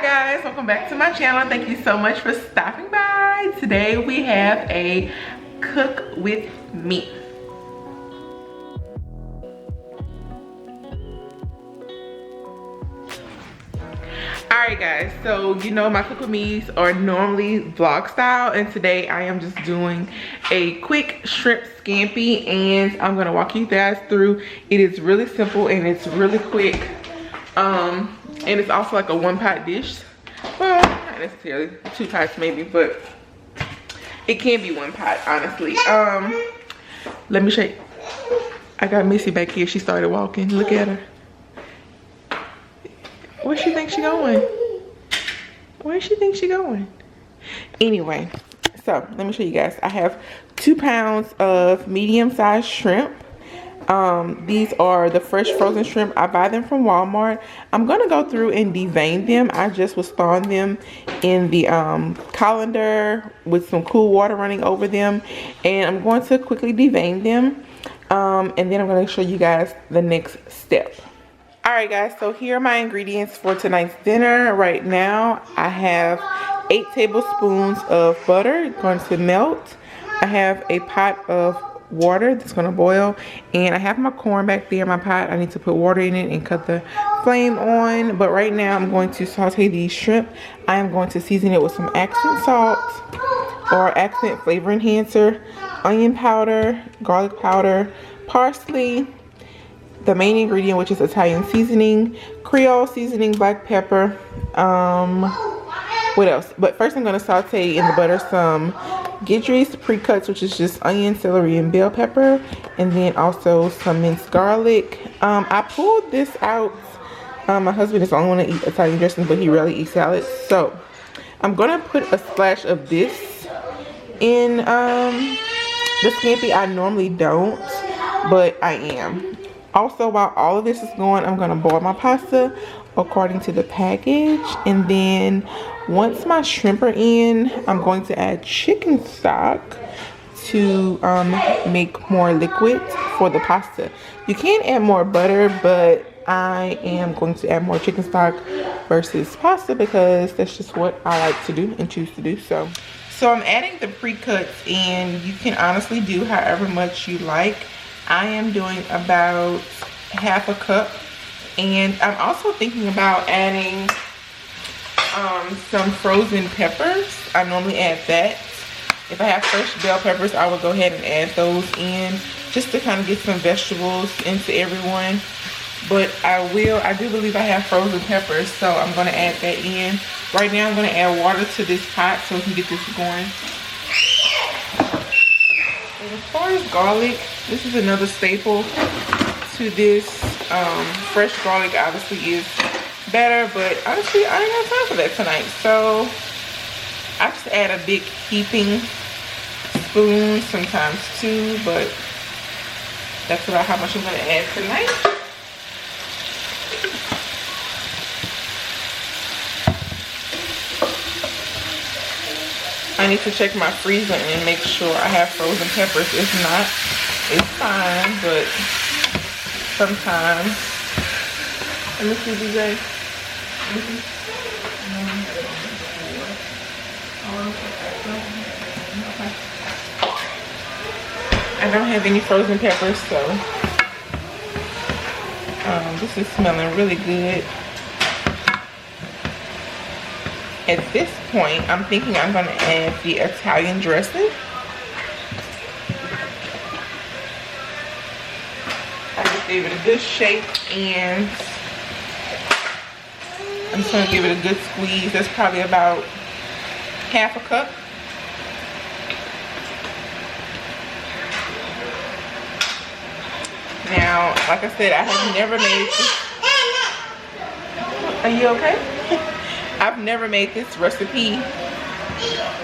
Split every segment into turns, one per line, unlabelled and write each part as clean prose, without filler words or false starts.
guys, welcome back to my channel. Thank you so much for stopping by. Today we have a cook with me. Alright guys, so you know my cook with me's are normally vlog style, and today I am just doing a quick shrimp scampi, and I'm gonna walk you guys through. It is really simple and it's really quick, and it's also like a one-pot dish. Well, not necessarily 2 pots maybe, but it can be 1 pot honestly. Let me show you. I got Missy back here. She started walking. Look at her. Where she think she going? Where she think she going? Anyway, so let me show you guys. I have 2 pounds of medium-sized shrimp. These are the fresh frozen shrimp. I buy them from Walmart. I'm gonna go through and devein them. I just was thawing them in the colander with some cool water running over them, and I'm going to quickly devein them, and then I'm going to show you guys the next step. Alright guys, so here are my ingredients for tonight's dinner. Right now I have 8 tablespoons of butter going to melt. I have a pot of water that's going to boil, and I have my corn back there in my pot. I need to put water in it and cut the flame on, but right now I'm going to saute these shrimp. I am going to season it with some accent salt or accent flavor enhancer, onion powder, garlic powder, parsley, the main ingredient, which is Italian seasoning, Creole seasoning, black pepper, what else? But first I'm going to saute in the butter some Guidry's pre-cuts, which is just onion, celery, and bell pepper, and then also some minced garlic. I pulled this out. My husband is the only one to eat Italian dressing, but he rarely eats salads. So I'm going to put a splash of this in the scampi. I normally don't, but I am. Also, while all of this is going, I'm going to boil my pasta according to the package. And then once my shrimp are in, I'm going to add chicken stock to make more liquid for the pasta. You can add more butter, but I am going to add more chicken stock versus pasta because that's just what I like to do and choose to do. So I'm adding the pre-cuts, and you can honestly do however much you like. I am doing about half a cup, and I'm also thinking about adding some frozen peppers. I normally add that. If I have fresh bell peppers, I will go ahead and add those in just to kind of get some vegetables into everyone. But I do believe I have frozen peppers, so I'm going to add that in. Right now I'm going to add water to this pot so we can get this going. And as far as garlic, this is another staple to this. Fresh garlic obviously is better, but honestly I ain't got time for that tonight, so I just add a big heaping spoon, sometimes 2, but that's about how much I'm going to add tonight. I need to check my freezer and make sure I have frozen peppers. If not, it's fine, but sometimes. Let me see, DJ. I don't have any frozen peppers, so this is smelling really good. At this point, I'm thinking I'm going to add the Italian dressing. I just gave it a good shake, and I'm just going to give it a good squeeze. That's probably about half a cup. Now, like I said, I have never made this. Are you okay? I've never made this recipe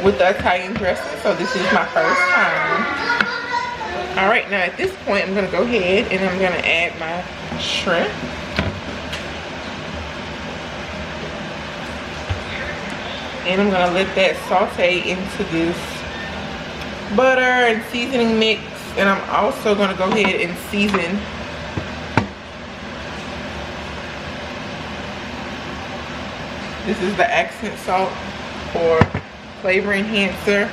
with the Italian dressing, so this is my first time. Alright, now at this point I'm going to go ahead and I'm going to add my shrimp. And I'm going to let that saute into this butter and seasoning mix. And I'm also going to go ahead and season This is the accent salt or flavor enhancer.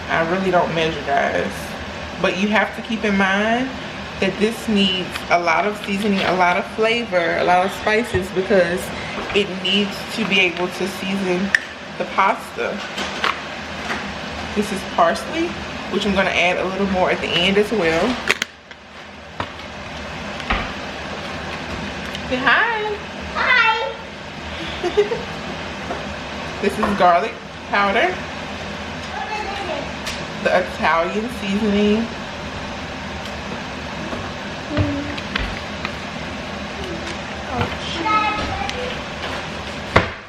I really don't measure, guys, but you have to keep in mind that this needs a lot of seasoning, a lot of flavor, a lot of spices, because it needs to be able to season the pasta. This is parsley, which I'm going to add a little more at the end as well. Say hi.
Hi.
This is garlic powder, the Italian seasoning.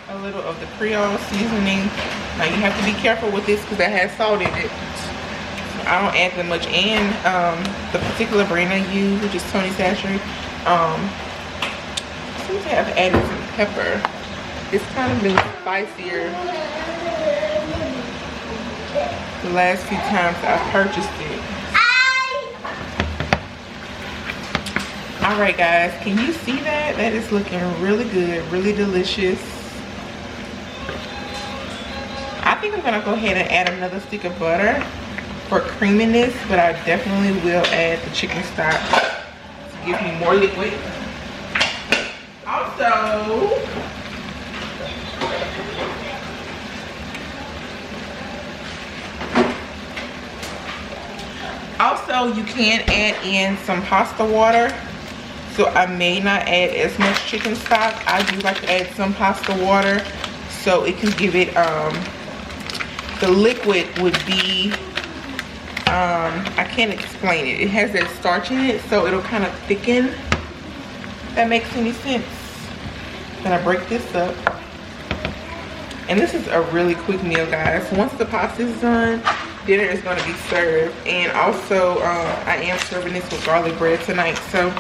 A little of the Creole seasoning. Now you have to be careful with this because that has salt in it. So I don't add that much. And the particular brand I use, which is Tony Satchery, seems to have added some pepper. It's kind of been spicier the last few times I've purchased it. Alright guys, can you see that? That is looking really good, really delicious. I think I'm gonna go ahead and add another stick of butter for creaminess, but I definitely will add the chicken stock to give me more liquid. Also, you can add in some pasta water. So I may not add as much chicken stock. I do like to add some pasta water so it can give it, the liquid would be, I can't explain it. It has that starch in it, so it'll kind of thicken. If that makes any sense. I'm gonna break this up. And this is a really quick meal, guys. Once the pasta is done, dinner is gonna be served. And also, I am serving this with garlic bread tonight. So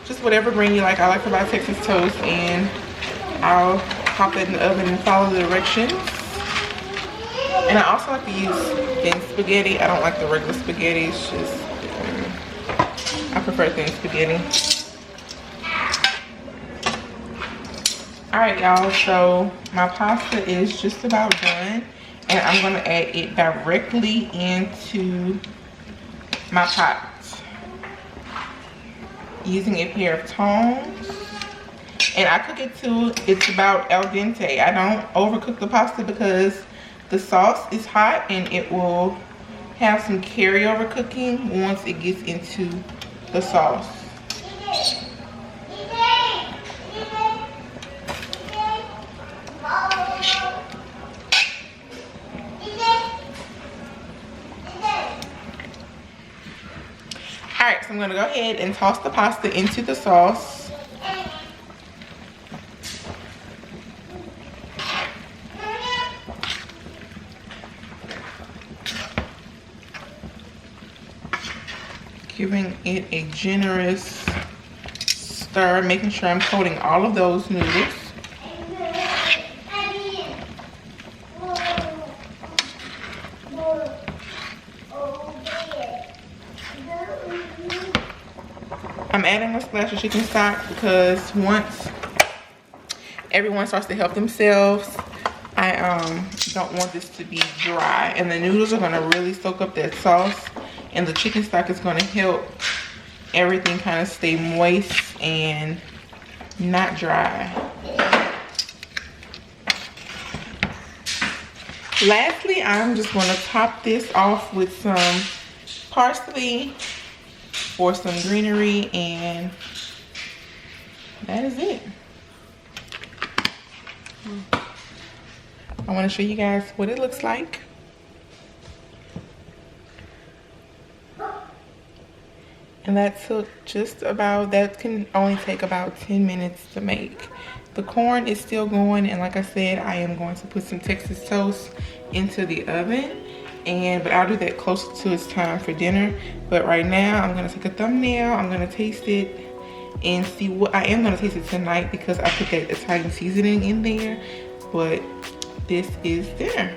just whatever brand you like. I like to buy Texas toast, and I'll pop it in the oven and follow the directions. And I also like to use thin spaghetti. I don't like the regular spaghetti. It's just, I prefer thin spaghetti. Alright y'all, so my pasta is just about done. And I'm going to add it directly into my pot. Using a pair of tongs, and I cook it till it's about al dente. I don't overcook the pasta because the sauce is hot and it will have some carryover cooking once it gets into the sauce. Alright, so I'm going to go ahead and toss the pasta into the sauce. Giving it a generous stir, making sure I'm coating all of those noodles. I'm adding a splash of chicken stock because once everyone starts to help themselves, I don't want this to be dry. And the noodles are going to really soak up that sauce, and the chicken stock is going to help everything kind of stay moist and not dry. Lastly, I'm just going to top this off with some parsley for some greenery, and that is it. I want to show you guys what it looks like. And that took just about, that can only take about 10 minutes to make. The corn is still going, and like I said, I am going to put some Texas toast into the oven. But I'll do that closer to it's time for dinner. But right now, I'm gonna take a thumbnail. I'm gonna taste it and see what, I am gonna taste it tonight because I put that Italian seasoning in there. But this is dinner.